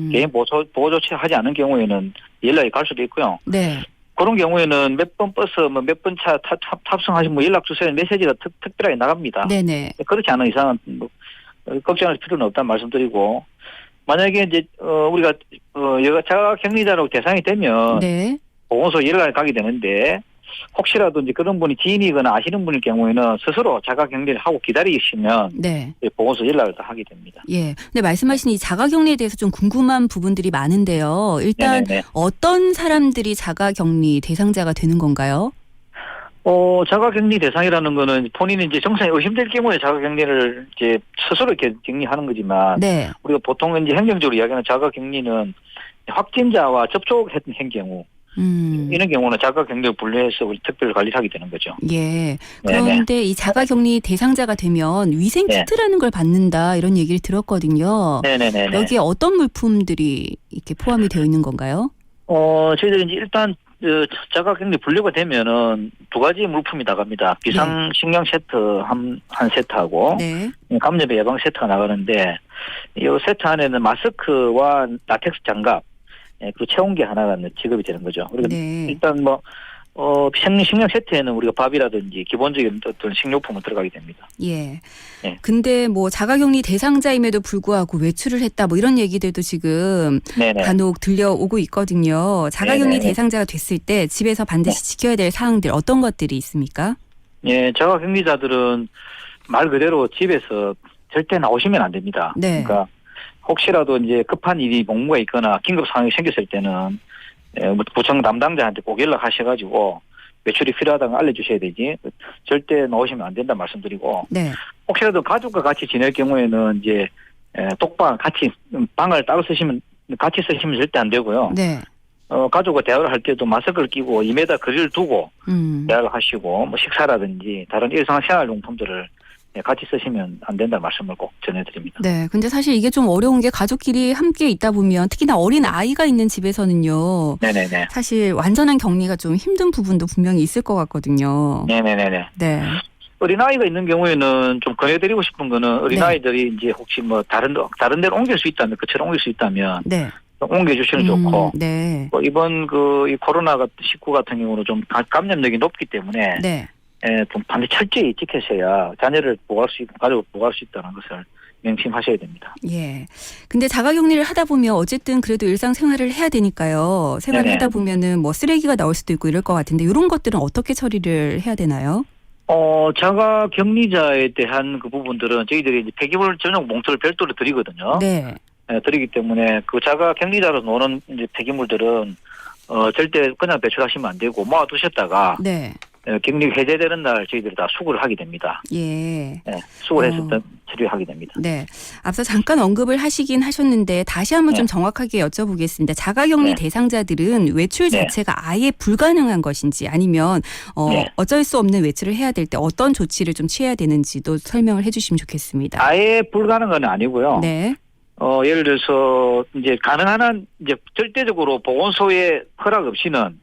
개인 보호 조치를 하지 않은 경우에는 연락이 갈 수도 있고요. 네. 그런 경우에는 몇 번 버스, 몇 번 차 탑승하시면 연락 주세요 메시지가 특별하게 나갑니다. 네네. 그렇지 않은 이상은 걱정할 필요는 없다는 말씀드리고, 만약에 이제 우리가 자가격리자로 대상이 되면 네. 보건소 연락을 가게 되는데, 혹시라도 이제 그런 분이 지인이거나 아시는 분일 경우에는 스스로 자가격리를 하고 기다리시면 네. 보건소 연락을 다 하게 됩니다. 예. 근데 말씀하신 이 자가격리에 대해서 좀 궁금한 부분들이 많은데요. 일단 네네네. 어떤 사람들이 자가격리 대상자가 되는 건가요? 자가격리 대상이라는 거는 본인이 이제 정상이 의심될 경우에 자가격리를 이제 스스로 이렇게 격리하는 거지만, 네. 우리가 보통 이제 행정적으로 이야기하는 자가격리는 확진자와 접촉했던 경우, 이런 경우는 자가격리를 분류해서 우리 특별 관리를 하게 되는 거죠. 예. 그런데 이 자가격리 대상자가 되면 위생키트라는 걸 받는다 이런 얘기를 들었거든요. 네네네. 여기에 어떤 물품들이 이렇게 포함이 되어 있는 건가요? 저희들이 이제 일단 자가격리 분류가 되면은 두 가지 물품이 나갑니다. 비상 식량 세트 한 세트하고 네. 감염 예방 세트가 나가는데 이 세트 안에는 마스크와 라텍스 장갑 그리고 체온계 하나가 지급이 되는 거죠. 그리고 네. 일단 뭐 식량 세트에는 우리가 밥이라든지 기본적인 어떤 식료품은 들어가게 됩니다. 예. 네. 근데 뭐 자가격리 대상자임에도 불구하고 외출을 했다 뭐 이런 얘기들도 지금 네네. 간혹 들려오고 있거든요. 자가격리 네네. 대상자가 됐을 때 집에서 반드시 지켜야 될 사항들 어떤 것들이 있습니까? 예, 자가격리자들은 말 그대로 집에서 절대 나오시면 안 됩니다. 네. 그러니까 혹시라도 이제 급한 일이 목무가 있거나 긴급 상황이 생겼을 때는 구청 담당자한테 꼭 연락하셔가지고 외출이 필요하다는 걸 알려주셔야 되지. 절대 나오시면 안 된다 말씀드리고. 네. 혹시라도 가족과 같이 지낼 경우에는 이제 똑방 같이 방을 따로 쓰시면 같이 쓰시면 절대 안 되고요. 네. 가족과 대화를 할 때도 마스크를 끼고 2m 거리를 두고 대화를 하시고 뭐 식사라든지 다른 일상생활용품들을 같이 쓰시면 안 된다는 말씀을 꼭 전해드립니다. 네. 근데 사실 이게 좀 어려운 게 가족끼리 함께 있다 보면 특히나 어린 아이가 있는 집에서는요. 네네네. 사실 완전한 격리가 좀 힘든 부분도 분명히 있을 것 같거든요. 네네네네. 네. 어린아이가 있는 경우에는 좀 권해드리고 싶은 거는 어린아이들이 이제 혹시 뭐 다른 데로 옮길 수 있다면 그처럼 옮길 수 있다면 네. 옮겨주시면 좋고 네. 뭐 이번 이 코로나19 같은 경우는 좀 감염력이 높기 때문에 네. 좀 반드시 철저히 지키셔야 자녀를 보호할 수 있고 가족을 보호할 수 있다는 것을 명심하셔야 됩니다. 예. 근데 자가격리를 하다 보면 어쨌든 그래도 일상생활을 해야 되니까요. 생활을 네네. 하다 보면은 뭐 쓰레기가 나올 수도 있고 이럴 것 같은데 이런 것들은 어떻게 처리를 해야 되나요? 자가격리자에 대한 그 부분들은 저희들이 이제 폐기물 전용 봉투를 별도로 드리거든요. 네. 드리기 때문에 그 자가격리자로 노는 이제 폐기물들은 절대 그냥 배출하시면 안 되고 모아두셨다가 네. 격리 해제되는 날 저희들이 다 수거를 하게 됩니다. 예. 수거해서 처리하게 됩니다. 네. 앞서 잠깐 언급을 하시긴 하셨는데 다시 한번 좀 네. 정확하게 여쭤보겠습니다. 자가격리 네. 대상자들은 외출 네. 자체가 아예 불가능한 것인지 아니면 네. 어쩔 수 없는 외출을 해야 될 때 어떤 조치를 좀 취해야 되는지도 설명을 해 주시면 좋겠습니다. 아예 불가능한 건 아니고요. 네. 예를 들어서 이제 가능한 한 이제 절대적으로 보건소의 허락 없이는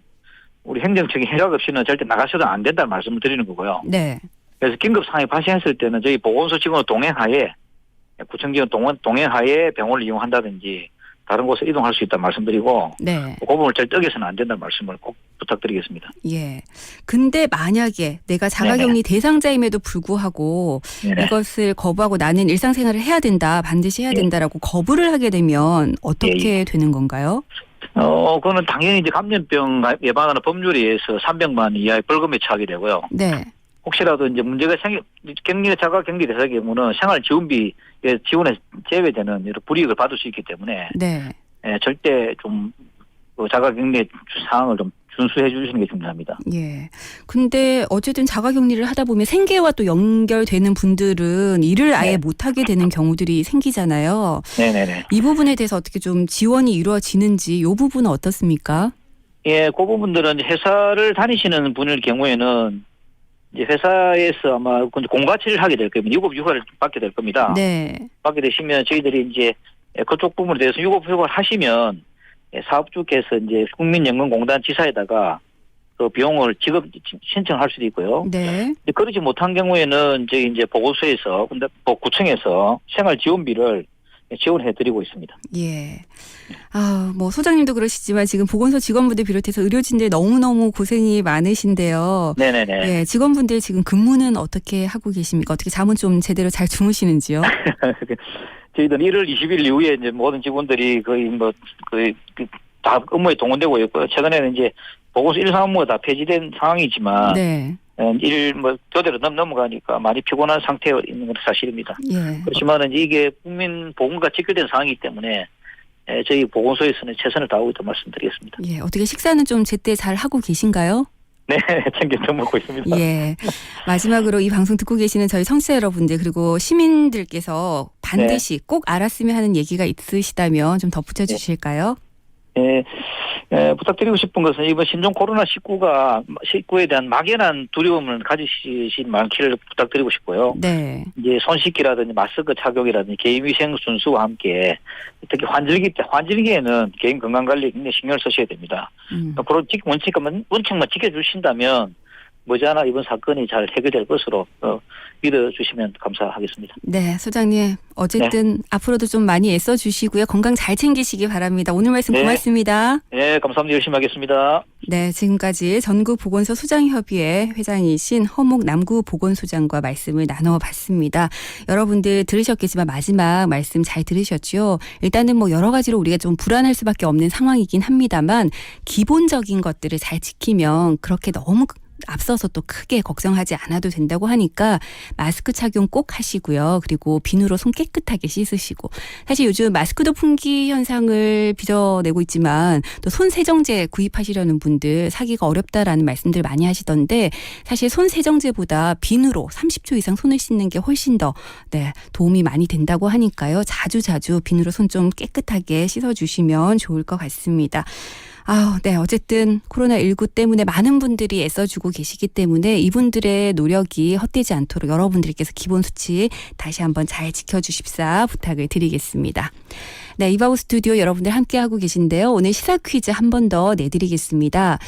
우리 행정청의 허락 없이는 절대 나가셔도 안 된다는 말씀을 드리는 거고요. 네. 그래서 긴급 상황이 발생했을 때는 저희 보건소 직원의 동행하에 구청 직원 동행하에 병원을 이용한다든지 다른 곳에 이동할 수 있다는 말씀드리고 네. 그 부분을 절대 어겨서는 안 된다는 말씀을 꼭 부탁드리겠습니다. 예. 근데 만약에 내가 자가격리 대상자임에도 불구하고 네네. 이것을 거부하고 나는 일상생활을 해야 된다, 반드시 해야 된다라고 거부를 하게 되면 어떻게 되는 건가요? 그거는 당연히 이제 감염병 예방하는 법률에 의해서 300만 이하의 벌금에 처하게 되고요. 네. 혹시라도 이제 문제가 자가격리 대상의 경우는 생활지원비에 지원에 제외되는 여러 불이익을 받을 수 있기 때문에 네. 절대 좀 자가격리 사항을 좀 준수해 주시는 게 중요합니다. 예. 근데 어쨌든 자가격리를 하다 보면 생계와 또 연결되는 분들은 일을 아예 네. 못하게 되는 경우들이 생기잖아요. 네네네. 이 부분에 대해서 어떻게 좀 지원이 이루어지는지 이 부분은 어떻습니까? 예, 그 부분들은 회사를 다니시는 분일 경우에는 이제 회사에서 아마 공가치를 하게 될 겁니다. 유급 휴가를 받게 될 겁니다. 네. 받게 되시면 저희들이 이제 그쪽 부분에 대해서 유급 휴가를 하시면 사업주께서 이제 국민연금공단 지사에다가 그 비용을 지급 신청할 수도 있고요. 네. 그러지 못한 경우에는 저희 이제 보건소에서 근데 구청에서 생활지원비를 지원해드리고 있습니다. 예. 뭐 소장님도 그러시지만 지금 보건소 직원분들 비롯해서 의료진들 너무너무 고생이 많으신데요. 네네네. 예, 직원분들 지금 근무는 어떻게 하고 계십니까? 어떻게 잠은 좀 제대로 잘 주무시는지요? 저희들 1월 20일 이후에 이제 모든 직원들이 거의 다 업무에 동원되고 있고요. 최근에는 이제 보건소 일상 업무가 다 폐지된 상황이지만 네. 저대로 넘어가니까 많이 피곤한 상태에 있는 건 사실입니다. 예. 그렇지만은 이게 국민 보건과 직결된 상황이기 때문에 저희 보건소에서는 최선을 다하고 있다고 말씀드리겠습니다. 예. 어떻게 식사는 좀 제때 잘 하고 계신가요? 네, 챙겨 먹고 있습니다. 예. 마지막으로 이 방송 듣고 계시는 저희 청취자 여러분들 그리고 시민들께서 반드시 꼭 알았으면 하는 얘기가 있으시다면 좀 덧붙여 주실까요? 부탁드리고 싶은 것은 이번 신종 코로나19에 대한 막연한 두려움을 가지시지 않기를 부탁드리고 싶고요. 네. 이제 손 씻기라든지 마스크 착용이라든지 개인위생 순수와 함께 특히 환절기에는 개인 건강 관리에 굉장히 신경을 쓰셔야 됩니다. 그런 원칙만 지켜주신다면 머지않아 이번 사건이 잘 해결될 것으로 믿어주시면 감사하겠습니다. 네, 소장님. 어쨌든 앞으로도 좀 많이 애써주시고요. 건강 잘 챙기시기 바랍니다. 오늘 말씀 고맙습니다. 네, 감사합니다. 열심히 하겠습니다. 네, 지금까지 전국보건소 소장협의회 회장이신 허목 남구보건소장과 말씀을 나눠봤습니다. 여러분들 들으셨겠지만 마지막 말씀 잘 들으셨죠? 일단은 뭐 여러 가지로 우리가 좀 불안할 수밖에 없는 상황이긴 합니다만 기본적인 것들을 잘 지키면 그렇게 너무 앞서서 또 크게 걱정하지 않아도 된다고 하니까 마스크 착용 꼭 하시고요. 그리고 비누로 손 깨끗하게 씻으시고 사실 요즘 마스크도 품귀 현상을 빚어내고 있지만 또 손 세정제 구입하시려는 분들 사기가 어렵다라는 말씀들 많이 하시던데 사실 손 세정제보다 비누로 30초 이상 손을 씻는 게 훨씬 더 도움이 많이 된다고 하니까요. 자주 비누로 손 좀 깨끗하게 씻어주시면 좋을 것 같습니다. 어쨌든 코로나19 때문에 많은 분들이 애써주고 계시기 때문에 이분들의 노력이 헛되지 않도록 여러분들께서 기본 수치 다시 한번 잘 지켜주십사 부탁을 드리겠습니다. 네, 이바우 스튜디오 여러분들 함께하고 계신데요. 오늘 시사 퀴즈 한 번 더 내드리겠습니다.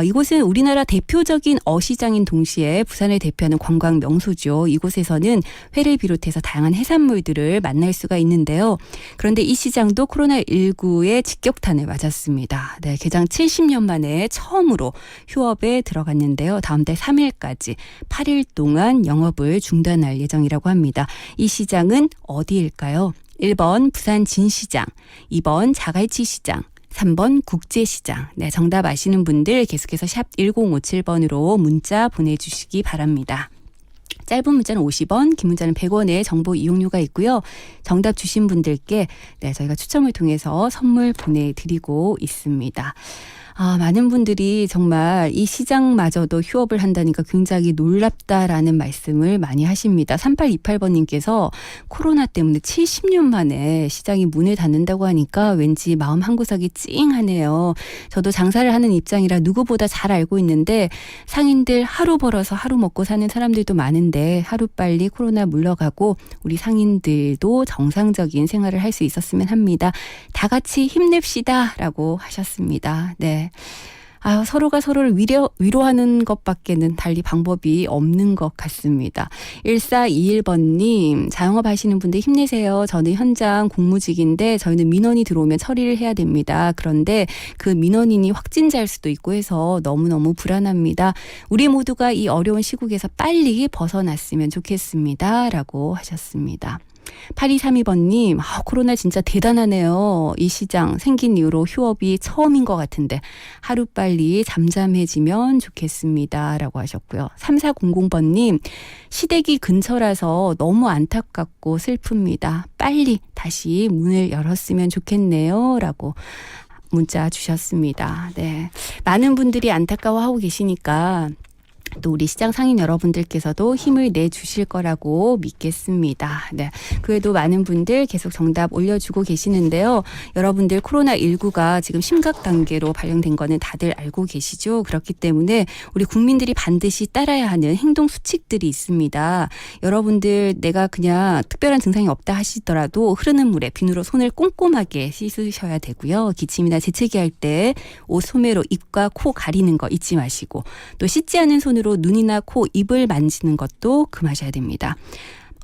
이곳은 우리나라 대표적인 어시장인 동시에 부산을 대표하는 관광 명소죠. 이곳에서는 회를 비롯해서 다양한 해산물들을 만날 수가 있는데요. 그런데 이 시장도 코로나19의 직격탄을 맞았습니다. 네, 개장 70년 만에 처음으로 휴업에 들어갔는데요. 다음 달 3일까지 8일 동안 영업을 중단할 예정이라고 합니다. 이 시장은 어디일까요? 1번 부산 진시장, 2번 자갈치 시장, 3번 국제시장. 네, 정답 아시는 분들 계속해서 샵 1057번으로 문자 보내주시기 바랍니다. 짧은 문자는 50원, 긴 문자는 100원의 정보 이용료가 있고요. 정답 주신 분들께 저희가 추첨을 통해서 선물 보내드리고 있습니다. 많은 분들이 정말 이 시장마저도 휴업을 한다니까 굉장히 놀랍다라는 말씀을 많이 하십니다. 3828번님께서 코로나 때문에 70년 만에 시장이 문을 닫는다고 하니까 왠지 마음 한구석이 찡하네요. 저도 장사를 하는 입장이라 누구보다 잘 알고 있는데 상인들 하루 벌어서 하루 먹고 사는 사람들도 많은데 하루빨리 코로나 물러가고 우리 상인들도 정상적인 생활을 할 수 있었으면 합니다. 다 같이 힘냅시다 라고 하셨습니다. 네. 서로가 서로를 위로하는 것밖에는 달리 방법이 없는 것 같습니다. 1421번님, 자영업 하시는 분들 힘내세요. 저는 현장 공무직인데 저희는 민원이 들어오면 처리를 해야 됩니다. 그런데 그 민원인이 확진자일 수도 있고 해서 너무너무 불안합니다. 우리 모두가 이 어려운 시국에서 빨리 벗어났으면 좋겠습니다. 라고 하셨습니다. 8232번님, 코로나 진짜 대단하네요. 이 시장 생긴 이후로 휴업이 처음인 것 같은데 하루빨리 잠잠해지면 좋겠습니다. 라고 하셨고요. 3400번님, 시댁이 근처라서 너무 안타깝고 슬픕니다. 빨리 다시 문을 열었으면 좋겠네요. 라고 문자 주셨습니다. 네, 많은 분들이 안타까워하고 계시니까 또 우리 시장 상인 여러분들께서도 힘을 내주실 거라고 믿겠습니다. 네, 그 외에도 많은 분들 계속 정답 올려주고 계시는데요. 여러분들 코로나19가 지금 심각 단계로 발령된 거는 다들 알고 계시죠? 그렇기 때문에 우리 국민들이 반드시 따라야 하는 행동 수칙들이 있습니다. 여러분들 내가 그냥 특별한 증상이 없다 하시더라도 흐르는 물에 비누로 손을 꼼꼼하게 씻으셔야 되고요. 기침이나 재채기 할 때 옷 소매로 입과 코 가리는 거 잊지 마시고 또 씻지 않은 손으로 눈이나 코, 입을 만지는 것도 금하셔야 됩니다.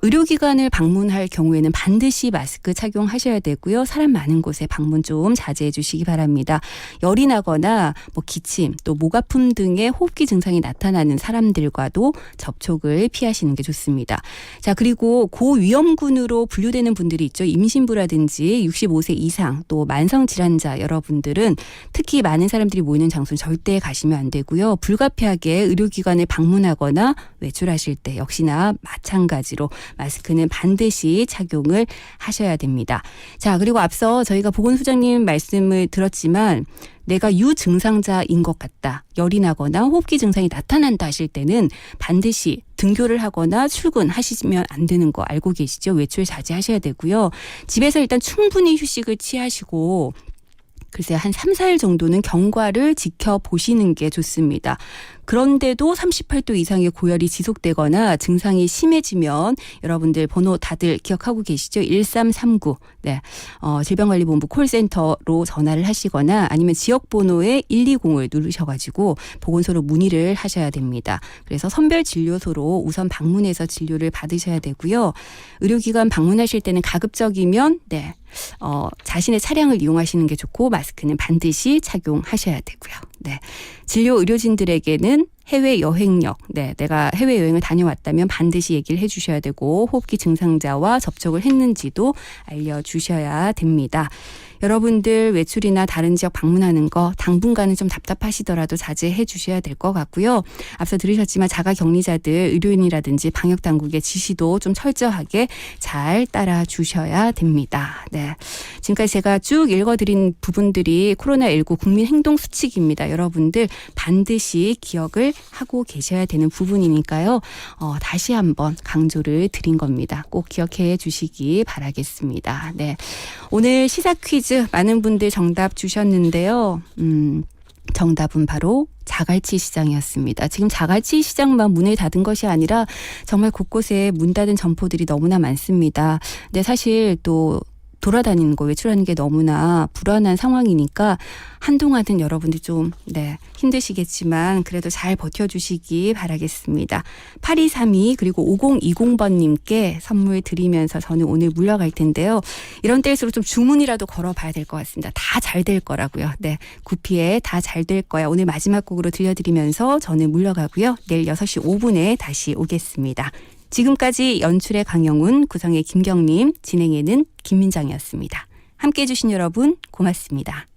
의료기관을 방문할 경우에는 반드시 마스크 착용하셔야 되고요. 사람 많은 곳에 방문 좀 자제해 주시기 바랍니다. 열이 나거나 기침, 또 목 아픔 등의 호흡기 증상이 나타나는 사람들과도 접촉을 피하시는 게 좋습니다. 자, 그리고 고위험군으로 분류되는 분들이 있죠. 임신부라든지 65세 이상 또 만성질환자 여러분들은 특히 많은 사람들이 모이는 장소는 절대 가시면 안 되고요. 불가피하게 의료기관을 방문하거나 외출하실 때 역시나 마찬가지로 마스크는 반드시 착용을 하셔야 됩니다. 자, 그리고 앞서 저희가 보건소장님 말씀을 들었지만 내가 유증상자인 것 같다, 열이 나거나 호흡기 증상이 나타난다 하실 때는 반드시 등교를 하거나 출근하시면 안 되는 거 알고 계시죠? 외출 자제하셔야 되고요. 집에서 일단 충분히 휴식을 취하시고 글쎄 한 3, 4일 정도는 경과를 지켜보시는 게 좋습니다. 그런데도 38도 이상의 고열이 지속되거나 증상이 심해지면 여러분들 번호 다들 기억하고 계시죠? 1339. 네. 질병관리본부 콜센터로 전화를 하시거나 아니면 지역번호에 120을 누르셔가지고 보건소로 문의를 하셔야 됩니다. 그래서 선별진료소로 우선 방문해서 진료를 받으셔야 되고요. 의료기관 방문하실 때는 가급적이면 네. 자신의 차량을 이용하시는 게 좋고 마스크는 반드시 착용하셔야 되고요. 네. 진료 의료진들에게는 해외 여행력, 네, 내가 해외 여행을 다녀왔다면 반드시 얘기를 해주셔야 되고 호흡기 증상자와 접촉을 했는지도 알려주셔야 됩니다. 여러분들 외출이나 다른 지역 방문하는 거 당분간은 좀 답답하시더라도 자제해 주셔야 될 것 같고요. 앞서 들으셨지만 자가격리자들 의료인이라든지 방역당국의 지시도 좀 철저하게 잘 따라 주셔야 됩니다. 네, 지금까지 제가 쭉 읽어드린 부분들이 코로나19 국민행동수칙입니다. 여러분들 반드시 기억을 하고 계셔야 되는 부분이니까요. 다시 한번 강조를 드린 겁니다. 꼭 기억해 주시기 바라겠습니다. 네, 오늘 시사 퀴즈 많은 분들 정답 주셨는데요. 정답은 바로 자갈치 시장이었습니다. 지금 자갈치 시장만 문을 닫은 것이 아니라 정말 곳곳에 문 닫은 점포들이 너무나 많습니다. 근데 사실 또 돌아다니는 거, 외출하는 게 너무나 불안한 상황이니까 한동안은 여러분들 좀 힘드시겠지만 그래도 잘 버텨주시기 바라겠습니다. 8232 그리고 5020번님께 선물 드리면서 저는 오늘 물러갈 텐데요. 이런 때일수록 좀 주문이라도 걸어봐야 될 것 같습니다. 다 잘 될 거라고요. 네, 구피에 다 잘 될 거야. 오늘 마지막 곡으로 들려드리면서 저는 물러가고요. 내일 6시 5분에 다시 오겠습니다. 지금까지 연출의 강영훈, 구성의 김경림, 진행에는 김민정이었습니다. 함께해 주신 여러분 고맙습니다.